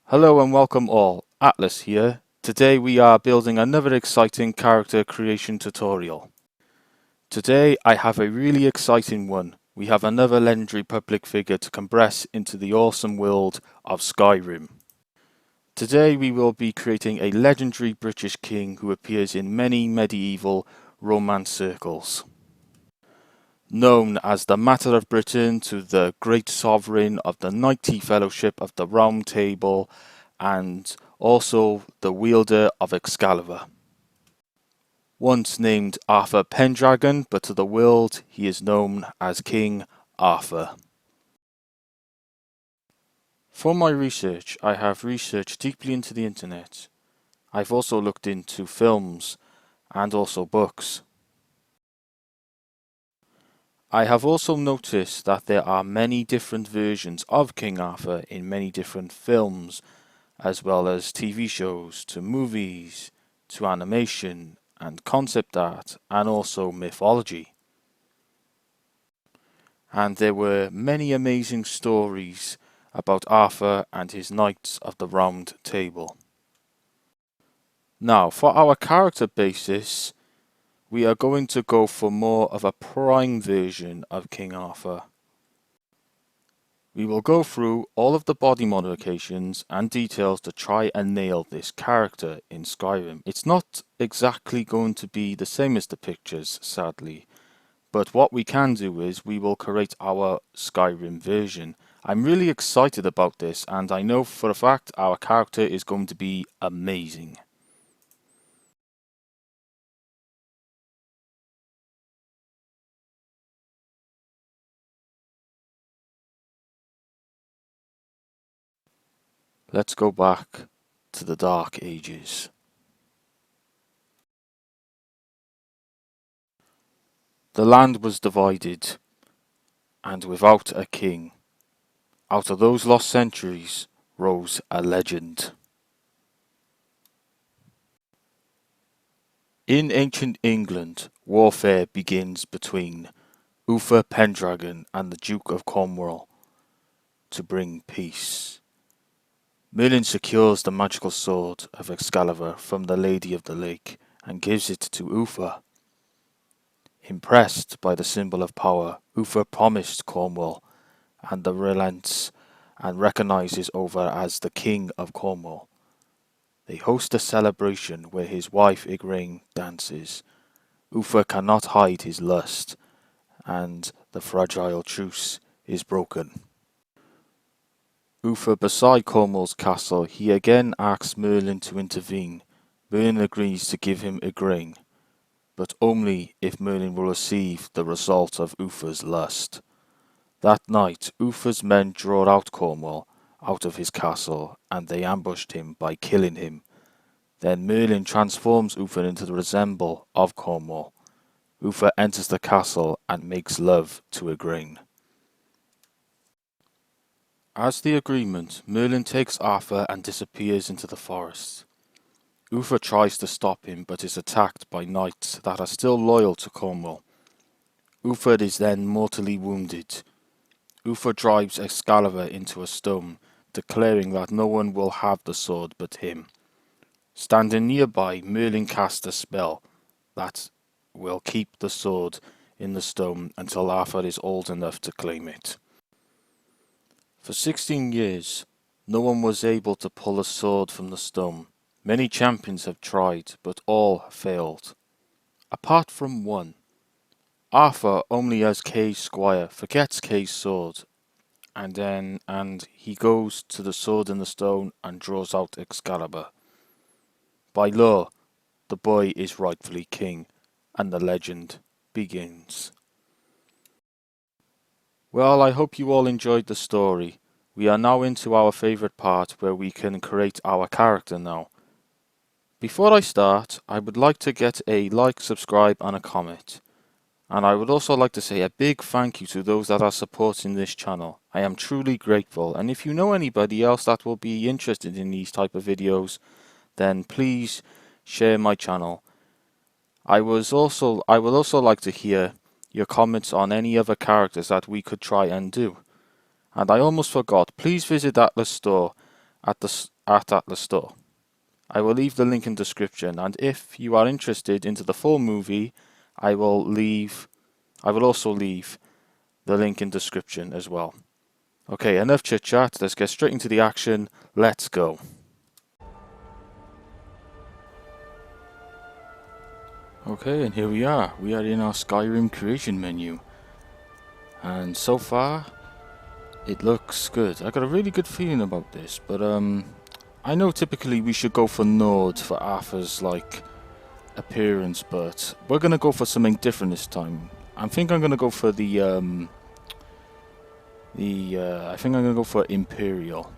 Hello and welcome all, Atlas here. Today we are building another exciting character creation tutorial. Today I have a really exciting one. We have another legendary public figure to compress into the awesome world of Skyrim. Today we will be creating a legendary British king who appears in many medieval romance circles. Known as the Matter of Britain to the Great Sovereign of the Knighty Fellowship of the Round Table and also the wielder of Excalibur. Once named Arthur Pendragon, but to the world he is known as King Arthur. For my research, I have researched deeply into the internet. I've also looked into films and also books. I have also noticed that there are many different versions of King Arthur in many different films, as well as TV shows, to movies, to animation and concept art, and also mythology. And there were many amazing stories about Arthur and his Knights of the Round Table. Now, for our character basis, we are going to go for more of a prime version of King Arthur. We will go through all of the body modifications and details to try and nail this character in Skyrim. It's not exactly going to be the same as the pictures, sadly, but what we can do is we will create our Skyrim version. I'm really excited about this, and I know for a fact our character is going to be amazing. Let's go back to the Dark Ages. The land was divided, and without a king. Out of those lost centuries rose a legend. In ancient England, warfare begins between Uther Pendragon and the Duke of Cornwall to bring peace. Merlin secures the magical sword of Excalibur from the Lady of the Lake and gives it to Uther. Impressed by the symbol of power, Uther promised Cornwall and the relents and recognizes Uther as the King of Cornwall. They host a celebration where his wife Igraine dances. Uther cannot hide his lust, and the fragile truce is broken. Uther beside Cornwall's castle, he again asks Merlin to intervene. Merlin agrees to give him Igraine, but only if Merlin will receive the result of Uther's lust. That night, Uther's men draw out Cornwall out of his castle, and they ambushed him by killing him. Then Merlin transforms Uther into the resemble of Cornwall. Uther enters the castle and makes love to Igraine. As the agreement, Merlin takes Arthur and disappears into the forest. Uther tries to stop him but is attacked by knights that are still loyal to Cornwall. Uther is then mortally wounded. Uther drives Excalibur into a stone, declaring that no one will have the sword but him. Standing nearby, Merlin casts a spell that will keep the sword in the stone until Arthur is old enough to claim it. For 16 years, no one was able to pull a sword from the stone. Many champions have tried, but all failed. Apart from one. Arthur, only as Kay's squire, forgets Kay's sword, and he goes to the sword in the stone and draws out Excalibur. By law, the boy is rightfully king, and the legend begins. Well, I hope you all enjoyed the story. We are now into our favourite part where we can create our character now. Before I start, I would like to get a like, subscribe and a comment. And I would also like to say a big thank you to those that are supporting this channel. I am truly grateful, and if you know anybody else that will be interested in these type of videos, then please share my channel. I would also like to hear your comments on any other characters that we could try and do. And I almost forgot, please visit Atlas store at the store. I will leave the link in description, and if you are interested into the full movie, I will also leave the link in description as well. Okay, enough chit chat. Let's get straight into the action. Let's go. Okay, and here we are. We are in our Skyrim creation menu. And so far, it looks good. I got a really good feeling about this, but I know typically we should go for Nord for Arthur's appearance, but we're gonna go for something different this time. I think I'm gonna go for I think I'm gonna go for Imperial.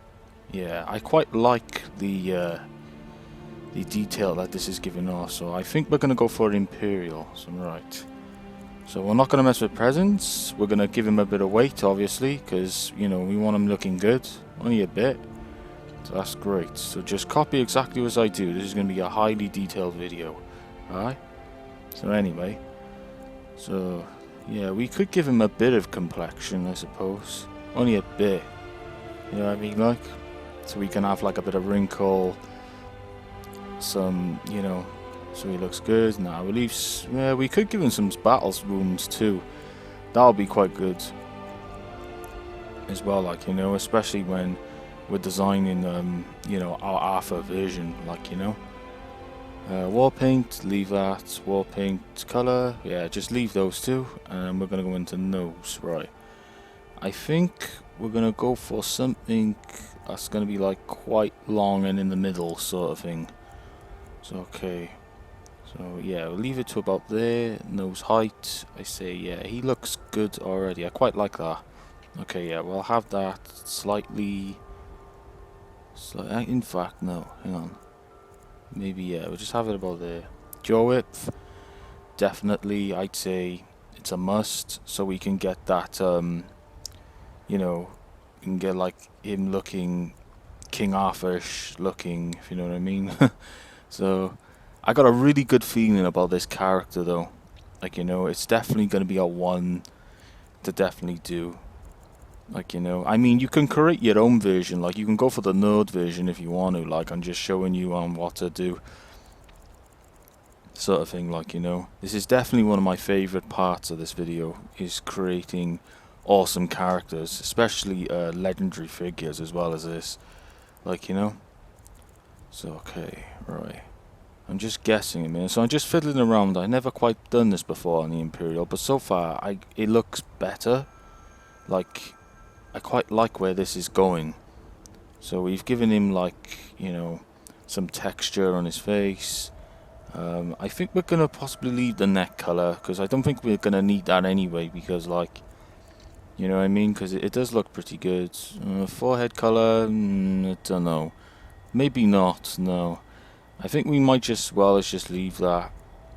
Yeah, I quite like the detail that this is giving off, so I think we're gonna go for Imperial. So right. So we're not gonna mess with presents. We're gonna give him a bit of weight, obviously, because you know we want him looking good. Only a bit. So that's great. So just copy exactly as I do. This is gonna be a highly detailed video. Alright? So anyway. So yeah, we could give him a bit of complexion, I suppose. Only a bit. You know what I mean, like? So we can have like a bit of wrinkle. Some, you know, so he looks good. Now we could give him some battle wounds too. That'll be quite good as well, like, you know, especially when we're designing you know, our Arthur version, like, you know. War paint, leave that. War paint color, yeah, just leave those two, and we're gonna go into nose. Right, I think we're gonna go for something that's gonna be like quite long and in the middle sort of thing. So okay, so yeah, we'll leave it to about there. Nose height, I say, yeah, he looks good already. I quite like that. Okay, yeah, we'll have that slightly. In fact, no, hang on. Maybe, yeah, we'll just have it about there. Jaw width, definitely, I'd say it's a must, so we can get that, you know, we can get like him looking King Arthur-ish looking, if you know what I mean. So, I got a really good feeling about this character though. Like, you know, it's definitely going to be a one to definitely do. Like, you know, I mean, you can create your own version. Like, you can go for the nerd version if you want to. Like, I'm just showing you what to do. Sort of thing, like, you know. This is definitely one of my favorite parts of this video, is creating awesome characters, especially legendary figures as well as this. Like, you know. So, okay, right. I'm just guessing, man. So I'm just fiddling around. I never quite done this before on the Imperial, but so far, it looks better. Like, I quite like where this is going. So we've given him, like, you know, some texture on his face. I think we're going to possibly leave the neck colour, because I don't think we're going to need that anyway, because, like, you know what I mean? Because it does look pretty good. Forehead colour, I don't know. Maybe not, no. I think we might just, well, let's just leave that,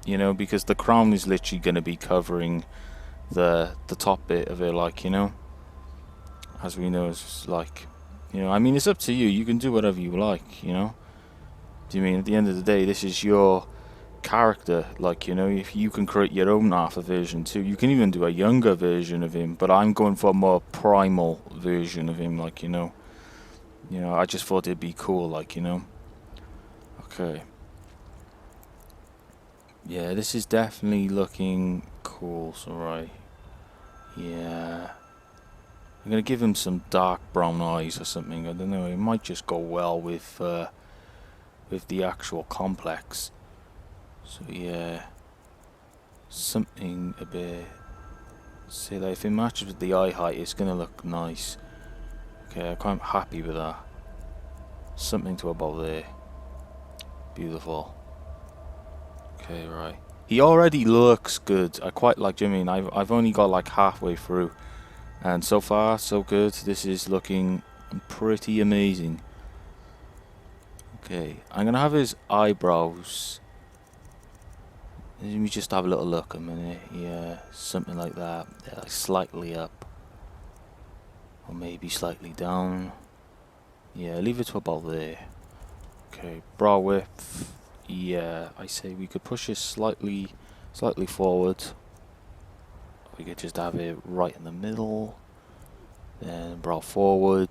you know, because the crown is literally going to be covering the top bit of it, like, you know. As we know, it's just like, you know, I mean, it's up to you. You can do whatever you like, you know. Do you mean, at the end of the day, this is your character, like, you know, if you can create your own Arthur version too. You can even do a younger version of him, but I'm going for a more primal version of him, like, you know. You know, I just thought it'd be cool, like, you know. Okay. Yeah, this is definitely looking cool, so right. Yeah. I'm gonna give him some dark brown eyes or something. I don't know. It might just go well with the actual complex. So yeah, something a bit. Say that if it matches with the eye height, it's gonna look nice. Okay, I'm quite happy with that. Something to about there. Beautiful. Okay, right. He already looks good. I quite like. Do you know what I mean? I've only got like halfway through. And so far, so good. This is looking pretty amazing. Okay, I'm going to have his eyebrows. Let me just have a little look a minute. Yeah, something like that. They're like slightly up. Or maybe slightly down. Yeah, leave it to about there. Okay, brow width. Yeah, I say we could push it slightly forward. We could just have it right in the middle, then brow forward,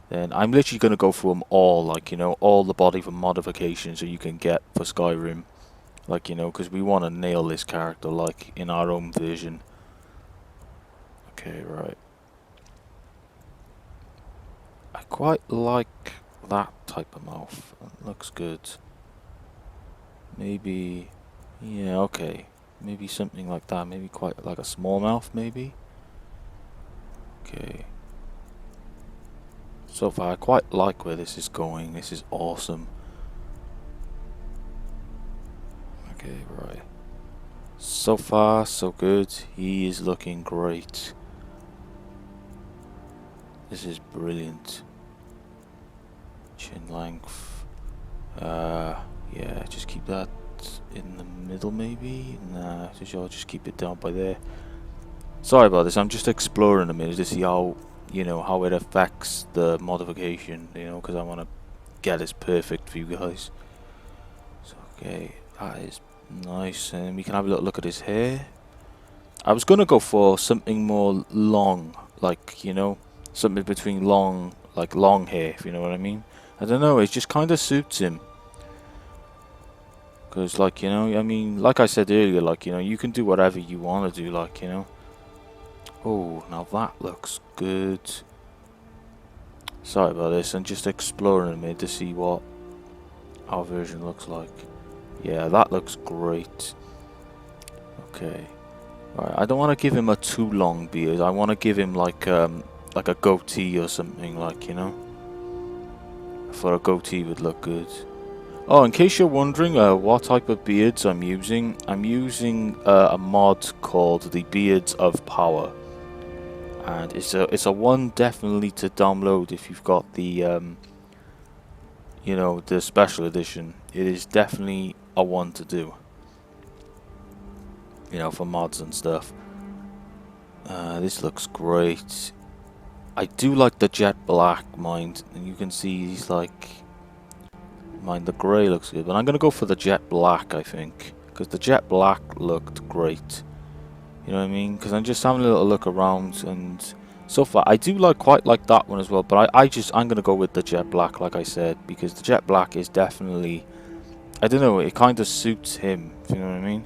then I'm literally going to go through them all, like, you know, all the body for modifications that you can get for Skyrim. Like, you know, because we want to nail this character, like, in our own version. Okay, right. I quite like that type of mouth. That looks good. Maybe... yeah, okay. Maybe something like that. Maybe quite like a small mouth, maybe? Okay. So far, I quite like where this is going. This is awesome. Okay, right. So far, so good. He is looking great. This is brilliant. Chin length. Yeah, just keep that in the middle, maybe? Nah, I'll just keep it down by there. Sorry about this, I'm just exploring a minute to see how, you know, how it affects the modification, you know, because I want to get this perfect for you guys. So, okay, that is nice, and we can have a little look at his hair. I was going to go for something more long, like, you know, something between long, like long hair, if you know what I mean. I don't know, it just kind of suits him. Because, like, you know, I mean, like I said earlier, like, you know, you can do whatever you want to do, like, you know. Oh, now that looks good. Sorry about this, I'm just exploring a minute to see what our version looks like. Yeah, that looks great. Okay. Right, I don't want to give him a too long beard. I want to give him like a goatee or something, like, you know. For a goatee would look good. Oh, in case you're wondering what type of beards I'm using a mod called the Beards of Power, and it's a one definitely to download if you've got the you know, the special edition. It is definitely a one to do, you know, for mods and stuff. This looks great. I do like the jet black, mind, and you can see he's like. Mind, the grey looks good, but I'm going to go for the jet black, I think. Because the jet black looked great. You know what I mean? Because I'm just having a little look around, and so far, I do quite like that one as well. But I'm going to go with the jet black, like I said. Because the jet black is definitely... I don't know, it kind of suits him, if you know what I mean?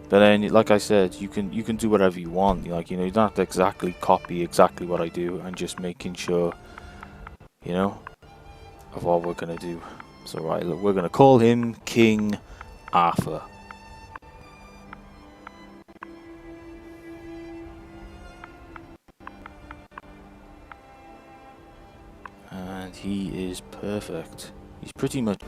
But then, like I said, you can do whatever you want. Like, you know, you don't have to exactly copy exactly what I do. And just making sure, you know, of what we're going to do. So right, look, we're going to call him King Arthur. And he is perfect. He's pretty much...